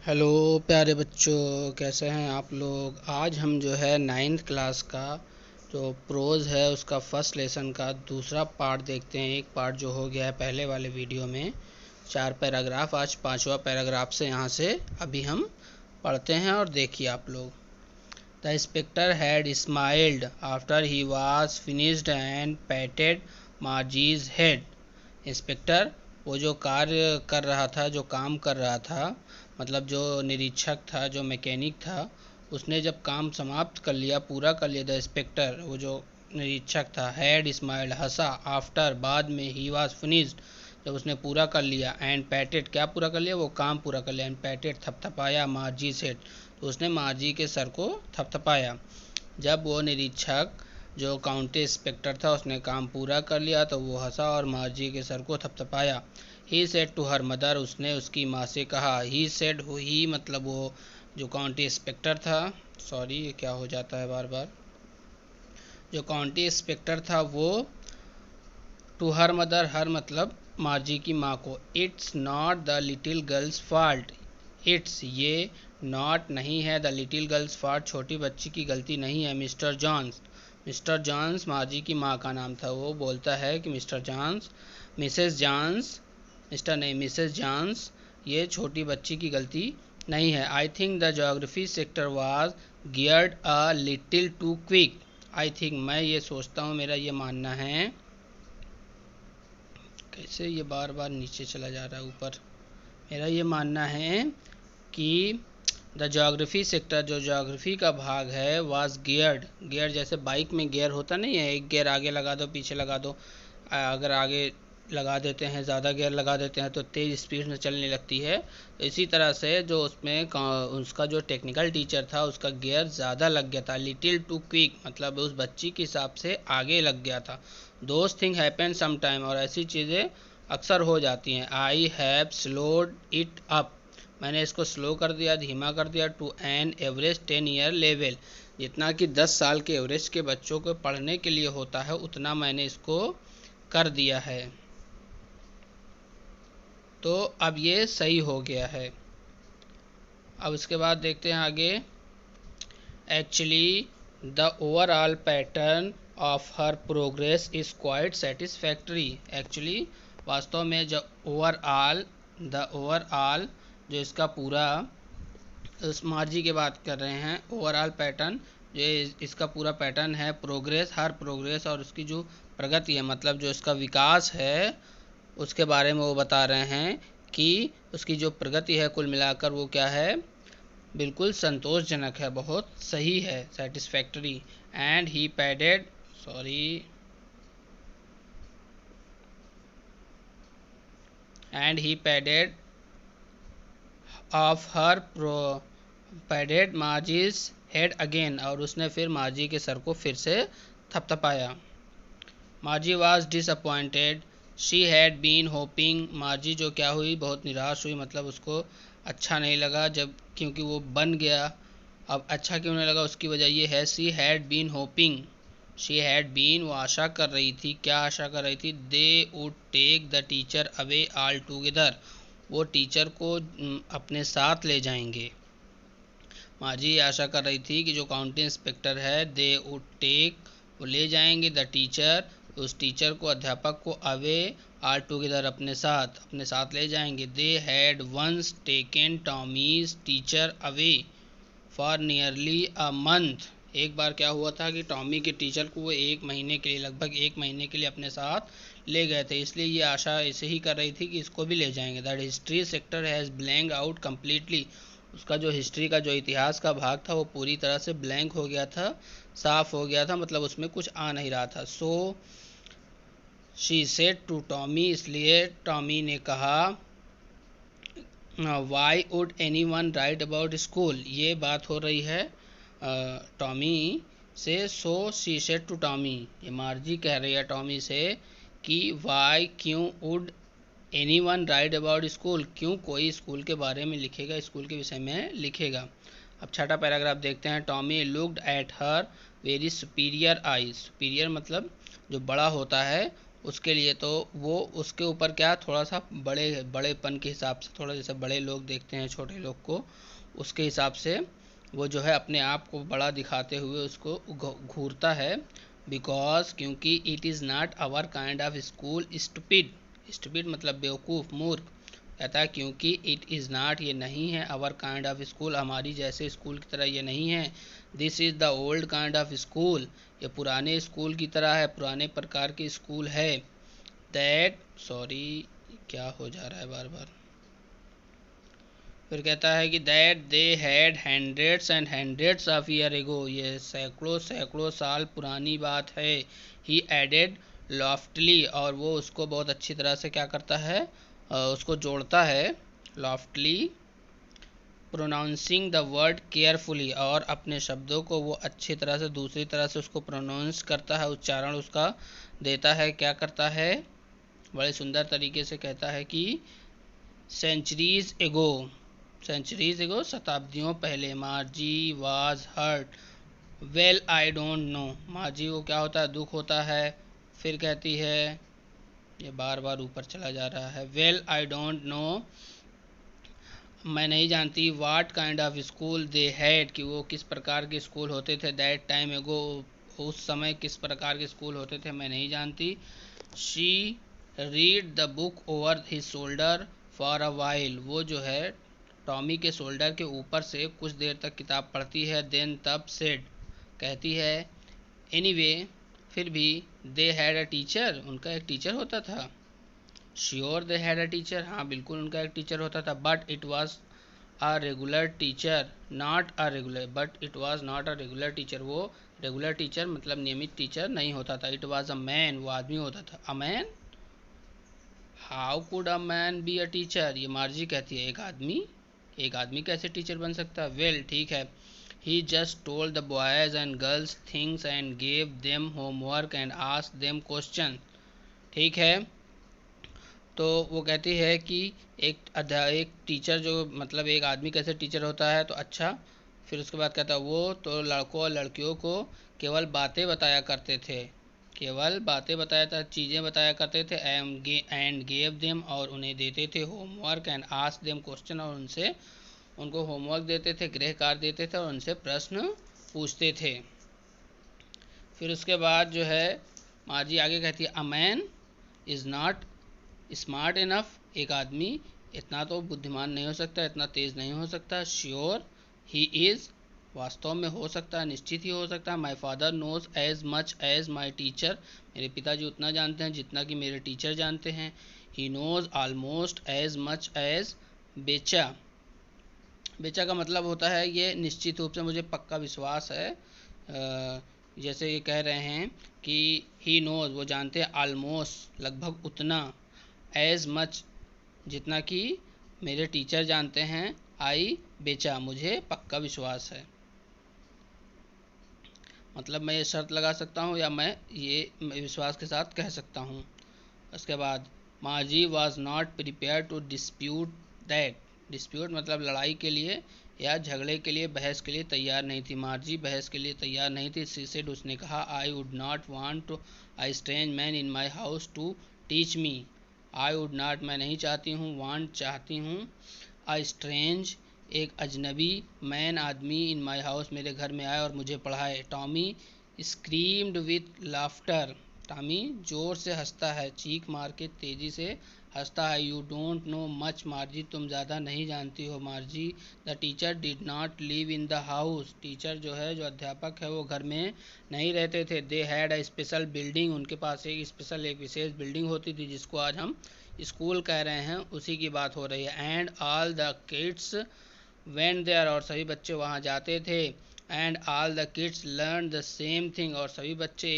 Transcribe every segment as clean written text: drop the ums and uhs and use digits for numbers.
Hello प्यारे बच्चों, कैसे हैं आप लोग। आज हम जो है नाइन्थ क्लास का जो प्रोज़ है उसका फर्स्ट लेसन का दूसरा पार्ट देखते हैं। एक पार्ट जो हो गया है पहले वाले वीडियो में 4 पैराग्राफ, आज 5वां पैराग्राफ से यहाँ से अभी हम पढ़ते हैं। और देखिए आप लोग, the inspector had smiled after he was finished and patted Margie's head. Inspector वो जो कार्य कर रहा था, जो काम कर रहा था, मतलब जो निरीक्षक था, जो मैकेनिक था, उसने जब काम समाप्त कर लिया, पूरा कर लिया, द इंस्पेक्टर वो जो निरीक्षक था, हैड स्माइल्ड हंसा, आफ्टर बाद में, ही वाज फिनिश्ड जब उसने पूरा कर लिया, एंड पैटेड क्या पूरा कर लिया, वो काम पूरा कर लिया, एंड पैटेड थपथपाया मार्जी सेड तो उसने मार्जी के सर को थपथपाया। जब वो निरीक्षक जो काउंटी इंस्पेक्टर था उसने काम पूरा कर लिया तो वो हंसा और मार्जी के सर को थपथपाया। He said to her mother उसने उसकी माँ से कहा। ही सेड ही मतलब वो जो काउंटी इंस्पेक्टर था, सॉरी ये क्या हो जाता है बार बार, जो काउंटी इंस्पेक्टर था वो टू हर मदर, हर मतलब मार्जी की माँ को, it's not the little girls fault, it's ये नॉट नहीं है, द लिटिल गर्ल्स फॉल्ट छोटी बच्ची की गलती नहीं है, mister Jones, mister Jones Margie की माँ का नाम था, वो बोलता है कि mister Jones, missus Jones, mister नहीं मिसेस जॉन्स, ये छोटी बच्ची की गलती नहीं है। I think the geography sector was geared a little too quick, I think मैं ये सोचता हूँ, मेरा ये मानना है, कैसे ये बार बार नीचे चला जा रहा है ऊपर, मेरा ये मानना है कि द ज्योग्राफी सेक्टर जो ज्योग्राफी का भाग है वाज गियर्ड, गियर जैसे बाइक में गियर होता नहीं है, एक गियर आगे लगा दो पीछे लगा दो, अगर आगे लगा देते हैं, ज़्यादा गियर लगा देते हैं तो तेज़ स्पीड में चलने लगती है। तो इसी तरह से जो उसमें उसका जो टेक्निकल टीचर था उसका गियर ज़्यादा लग गया था, लिटिल टू क्विक मतलब उस बच्ची के हिसाब से आगे लग गया था। Those thing happen some time और ऐसी चीज़ें अक्सर हो जाती हैं। I have slowed it up मैंने इसको स्लो कर दिया, धीमा कर दिया, to an average 10 year level जितना कि 10 साल के एवरेज के बच्चों को पढ़ने के लिए होता है उतना मैंने इसको कर दिया है। तो अब ये सही हो गया है। अब इसके बाद देखते हैं आगे। Actually the overall pattern of her progress is quite satisfactory. Actually वास्तव में जो ओवरऑल, द ओवरऑल जो इसका पूरा, उस मार्जी की बात कर रहे हैं, ओवरऑल पैटर्न ये इसका पूरा पैटर्न है, प्रोग्रेस हर प्रोग्रेस और उसकी जो प्रगति है मतलब जो इसका विकास है उसके बारे में वो बता रहे हैं कि उसकी जो प्रगति है कुल मिलाकर वो क्या है, बिल्कुल संतोषजनक है, बहुत सही है, satisfactory. And he patted, sorry, and he patted of her patted Margie's head again और उसने फिर मार्जी के सर को फिर से थपथपाया। Margie was disappointed, she had been hoping, Margie जो क्या हुई, बहुत निराश हुई, मतलब उसको अच्छा नहीं लगा जब, क्योंकि वो बन गया। अब अच्छा क्यों नहीं लगा उसकी वजह ये है, she had been hoping, she had been वो आशा कर रही थी, क्या आशा कर रही थी, they would take the teacher away all together, वो टीचर को अपने साथ ले जाएंगे। मार्जी आशा कर रही थी कि जो काउंटी इंस्पेक्टर है, दे वुड टेक वो ले जाएंगे, द टीचर उस टीचर को, अध्यापक को, अवे ऑल टुगेदर अपने साथ ले जाएंगे। They had once taken Tommy's teacher away for nearly a month, एक बार क्या हुआ था कि टॉमी के टीचर को वो एक महीने के लिए, लगभग एक महीने के लिए अपने साथ ले गए थे, इसलिए ये आशा ऐसे ही कर रही थी कि इसको भी ले जाएंगे। That history sector has blank out completely, उसका जो हिस्ट्री का जो इतिहास का भाग था वो पूरी तरह से ब्लैंक हो गया था, साफ हो गया था, मतलब उसमें कुछ आ नहीं रहा था। So she said to Tommy, इसलिए टॉमी ने कहा, why would anyone write about school, ये बात हो रही है टॉमी से। So she said to Tommy, ये मार्जी कह रही है टॉमी से कि वाई क्यों, would anyone write about school, क्यों कोई स्कूल के बारे में लिखेगा, स्कूल के विषय में लिखेगा। अब छठा पैराग्राफ देखते हैं। Tommy looked at her very superior eyes, superior मतलब जो बड़ा होता है उसके लिए तो वो उसके ऊपर क्या थोड़ा सा बड़ेपन के हिसाब से, थोड़ा जैसे बड़े लोग देखते हैं छोटे लोग को, उसके हिसाब से वो जो है अपने आप को बड़ा दिखाते हुए उसको घूरता है। बिकॉज क्योंकि it is not our kind of school stupid, stupid मतलब बेवकूफ़ मूर्ख। कहता है क्योंकि इट इज़ नॉट ये नहीं है, आवर काइंड ऑफ स्कूल हमारी जैसे स्कूल की तरह ये नहीं है। This is the old kind of school ये पुराने स्कूल की तरह है, पुराने प्रकार के स्कूल है। दैट सॉरी क्या हो जा रहा है बार बार। फिर कहता है कि that they had hundreds and hundreds of year ago, ये सैकड़ों सैकड़ों साल पुरानी बात है। ही एडेड लॉफ्टली, और वो उसको बहुत अच्छी तरह से क्या करता है, उसको जोड़ता है। लॉफ्टली प्रोनाउंसिंग द वर्ड केयरफुली, और अपने शब्दों को वो अच्छी तरह से दूसरी तरह से उसको प्रोनाउंस करता है, उच्चारण उसका देता है। क्या करता है, बड़े सुंदर तरीके से कहता है कि सेंचुरीज एगो, सेंचुरीज एगो शताब्दियों पहले, Margie was hurt well I don't know, Margie को क्या होता है, दुख होता है। फिर कहती है, ये बार बार ऊपर चला जा रहा है, वेल आई डोंट नो मैं नहीं जानती, what kind of school they had कि वो किस प्रकार के स्कूल होते थे, दैट टाइम एगो उस समय किस प्रकार के स्कूल होते थे मैं नहीं जानती। She read the book over his shoulder for a while, वो जो है टॉमी के शोल्डर के ऊपर से कुछ देर तक किताब पढ़ती है। देन तब सेड कहती है, एनीवे फिर भी, दे हैड अ टीचर उनका एक टीचर होता था। Sure they had a teacher, हाँ बिल्कुल उनका एक टीचर होता था। But it was a regular teacher not a regular, but it was not a regular teacher, वो रेगुलर टीचर मतलब नियमित टीचर नहीं होता था। इट वाज अ मैन, वो आदमी होता था। A man, how could a man be a teacher, ये मार्जी कहती है एक आदमी कैसे टीचर बन सकता है। वेल ठीक है, he just told the boys and girls things and gave them homework and asked them question. ठीक है, तो वो कहती है कि एक टीचर जो मतलब एक आदमी कैसे टीचर होता है, तो अच्छा। फिर उसके बाद कहता है वो तो लड़कों और लड़कियों को केवल बातें बताया करते थे, केवल बातें बताया था, चीज़ें बताया करते थे। एंड गेव देम, और उन्हें देते थे homework, and ask them question, और उनसे उनको होमवर्क देते थे, गृह कार्य देते थे और उनसे प्रश्न पूछते थे। फिर उसके बाद जो है मार्जी आगे कहती है, a man is not smart enough, एक आदमी इतना तो बुद्धिमान नहीं हो सकता, इतना तेज नहीं हो सकता। श्योर ही इज़, वास्तव में हो सकता है, निश्चित ही हो सकता है। My father knows as much as my teacher, मेरे पिताजी उतना जानते हैं जितना कि मेरे टीचर जानते हैं। He knows almost as much as बेचा, बेचा का मतलब होता है ये निश्चित रूप से मुझे पक्का विश्वास है। जैसे ये कह रहे हैं कि ही नोज वो जानते हैं, ऑलमोस्ट लगभग उतना, एज मच जितना कि मेरे टीचर जानते हैं, आई बेचा मुझे पक्का विश्वास है। मतलब मैं ये शर्त लगा सकता हूँ या मैं ये विश्वास के साथ कह सकता हूँ। उसके बाद Margie was not prepare to dispute that, dispute मतलब लड़ाई के लिए या झगड़े के लिए, बहस के लिए तैयार नहीं थी। मार्जी बहस के लिए तैयार नहीं थी। शी सेड, उसने कहा, I would not want a stranger man in my house to teach me, I would not मैं नहीं चाहती हूँ, वांट चाहती हूँ, अ स्ट्रेंज एक अजनबी, मैन आदमी, इन माई हाउस मेरे घर में आए और मुझे पढ़ाए। Tommy screamed with laughter, Tommy जोर से हंसता है, चीख मार के तेजी से हंसता है। यू डोंट नो मच मार्जी, तुम ज़्यादा नहीं जानती हो मार्जी। The teacher did not live in the house, teacher जो है जो अध्यापक है वो घर में नहीं रहते थे। They had a special building, उनके पास एक स्पेशल एक विशेष बिल्डिंग होती थी जिसको आज हम स्कूल कह रहे हैं, उसी की बात हो रही है। And all the kids went there, और सभी बच्चे वहाँ जाते थे। And all the kids learn the same thing, और सभी बच्चे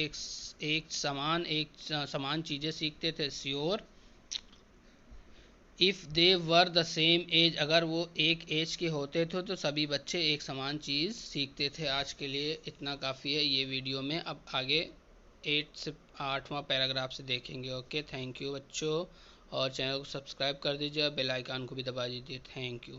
एक समान चीज़ें सीखते थे। Sure if they were the same age, अगर वो एक एज के होते थे तो सभी बच्चे एक समान चीज़ सीखते थे। आज के लिए इतना काफ़ी है ये वीडियो में, अब आगे 8 से 8वां पैराग्राफ से देखेंगे। ओके, थैंक यू बच्चों, और चैनल को सब्सक्राइब कर दीजिए, बेल आइकन को भी दबा दीजिए। Thank you.